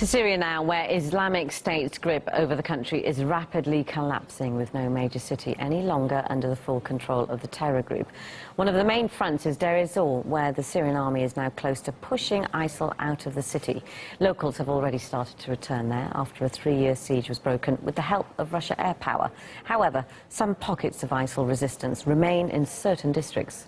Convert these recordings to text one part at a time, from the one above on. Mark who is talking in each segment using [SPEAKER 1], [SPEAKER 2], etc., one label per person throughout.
[SPEAKER 1] To Syria now, where Islamic State's grip over the country is rapidly collapsing, with no major city any longer under the full control of the terror group. One of the main fronts is Deir ez-Zor, where the Syrian army is now close to pushing ISIL out of the city. Locals have already started to return there after a 3-year siege was broken with the help of Russian air power. However, some pockets of ISIL resistance remain in certain districts.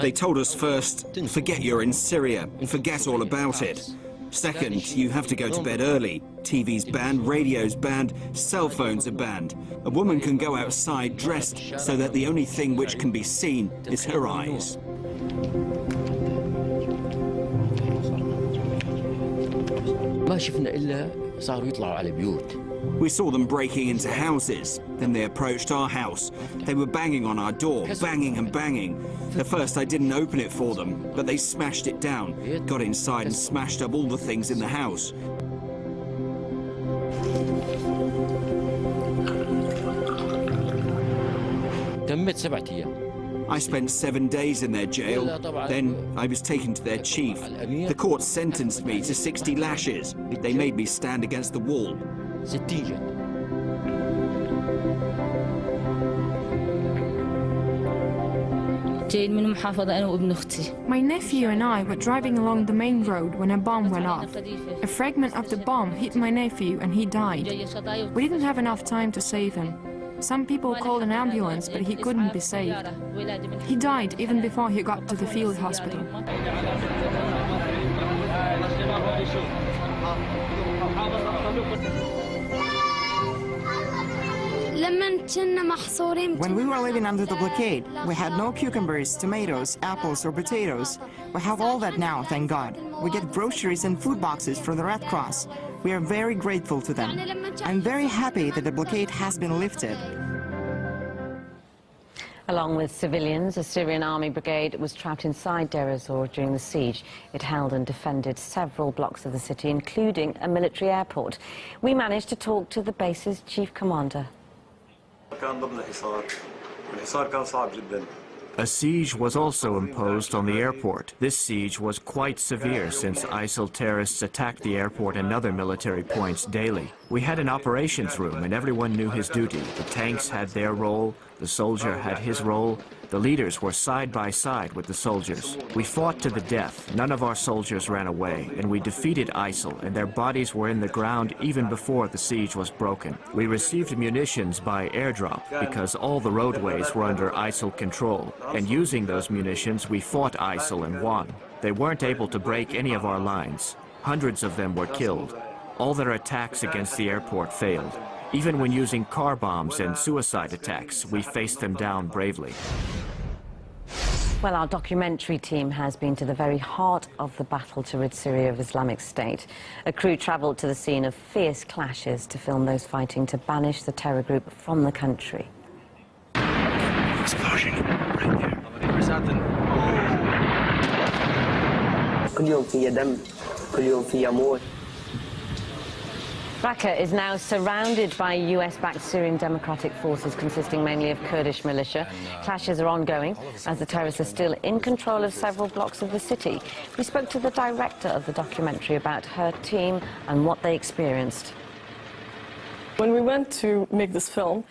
[SPEAKER 2] They told us first, forget you're in Syria and forget all about it. Second, you have to go to bed early. TV's banned, radio's banned, cell phones are banned. A woman can go outside dressed so that the only thing which can be seen is her eyes. We saw them breaking into houses. Then they approached our house. They were banging on our door, banging and banging. At first I didn't open it for them, but they smashed it down, got inside and smashed up all the things in the house. I spent 7 days in their jail. Then I was taken to their chief. The court sentenced me to 60 lashes. They made me stand against the wall.
[SPEAKER 3] My nephew and I were driving along the main road when a bomb went off. A fragment of the bomb hit my nephew and he died. We didn't have enough time to save him. Some people called an ambulance, but he couldn't be saved. He died even before he got to the field hospital.
[SPEAKER 4] When we were living under the blockade, we had no cucumbers, tomatoes, apples or potatoes. We have all that now, thank God. We get groceries and food boxes from the Red Cross. We are very grateful to them. I'm very happy that the blockade has been lifted.
[SPEAKER 1] Along with civilians, a Syrian army brigade was trapped inside Deir ez-Zor during the siege. It held and defended several blocks of the city, including a military airport. We managed to talk to the base's chief commander.
[SPEAKER 5] A siege was also imposed on the airport. This siege was quite severe since ISIL terrorists attacked the airport and other military points daily. We had an operations room and everyone knew his duty. The tanks had their role, the soldier had his role. The leaders were side by side with the soldiers. We fought to the death. None of our soldiers ran away, and we defeated ISIL, and their bodies were in the ground even before the siege was broken. We received munitions by airdrop because all the roadways were under ISIL control, and using those munitions we fought ISIL and won. They weren't able to break any of our lines. Hundreds of them were killed. All their attacks against the airport failed. Even when using car bombs and suicide attacks, we faced them down bravely.
[SPEAKER 1] Well, our documentary team has been to the very heart of the battle to rid Syria of Islamic State. A crew travelled to the scene of fierce clashes to film those fighting to banish the terror group from the country.
[SPEAKER 5] Explosion right there.
[SPEAKER 1] Raqqa is now surrounded by US-backed Syrian Democratic Forces consisting mainly of Kurdish militia. Clashes are ongoing as the terrorists are still in control of several blocks of the city. We spoke to the director of the documentary about her team and what they experienced.
[SPEAKER 6] When we went to make this film,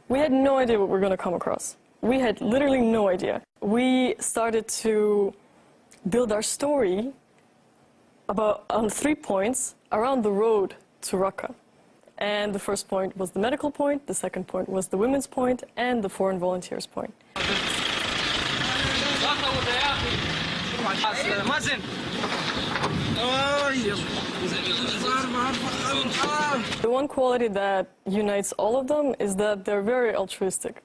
[SPEAKER 6] we had no idea what we were going to come across. We had literally no idea. We started to build our story on 3 points around the road to Raqqa. And the first point was the medical point, the second point was the women's point, and the foreign volunteers point. The one quality that unites all of them is that they're very altruistic.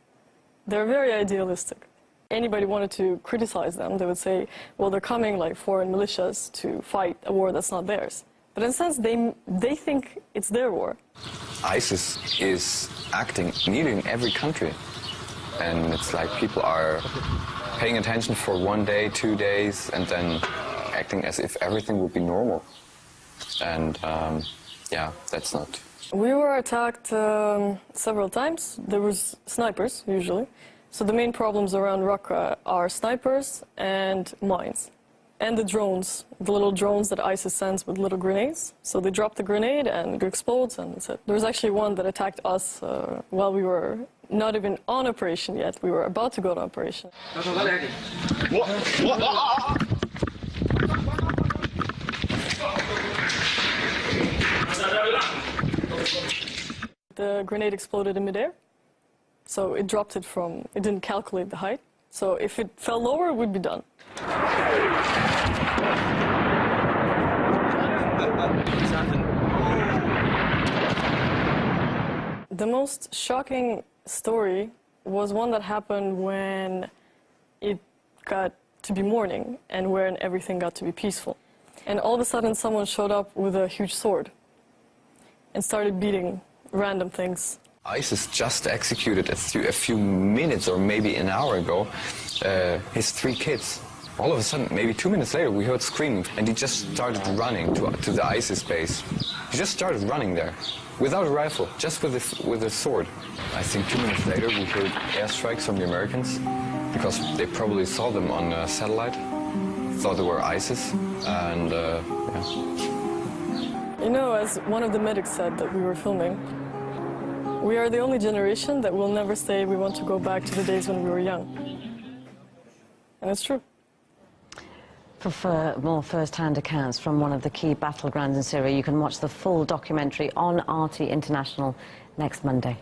[SPEAKER 6] They're very idealistic. Anybody wanted to criticize them, they would say, well, they're coming like foreign militias to fight a war that's not theirs. But in a sense, they think it's their war.
[SPEAKER 7] ISIS is acting nearly in every country. And it's like people are paying attention for 1 day, 2 days, and then acting as if everything would be normal. And Yeah, that's not...
[SPEAKER 6] We were attacked several times. There was snipers, usually. So the main problems around Raqqa are snipers and mines. And the drones, the little drones that ISIS sends with little grenades. So they drop the grenade and it explodes and that's it. There was actually one that attacked us while we were not even on operation yet. We were about to go on operation. The grenade exploded in midair. So it dropped it from, it didn't calculate the height. So if it fell lower, we'd be done. The most shocking story was one that happened when it got to be morning and when everything got to be peaceful. And all of a sudden someone showed up with a huge sword and started beating random things.
[SPEAKER 7] ISIS just executed a few minutes or maybe an hour ago his 3 kids. All of a sudden, maybe 2 minutes later, we heard screaming, and he just started running to the ISIS base. He just started running there, without a rifle, just with a sword. I think 2 minutes later, we heard airstrikes from the Americans, because they probably saw them on a satellite, thought they were ISIS, and yeah.
[SPEAKER 6] You know, as one of the medics said that we were filming, we are the only generation that will never say we want to go back to the days when we were young. And it's true.
[SPEAKER 1] For more first-hand accounts from one of the key battlegrounds in Syria, you can watch the full documentary on RT International next Monday.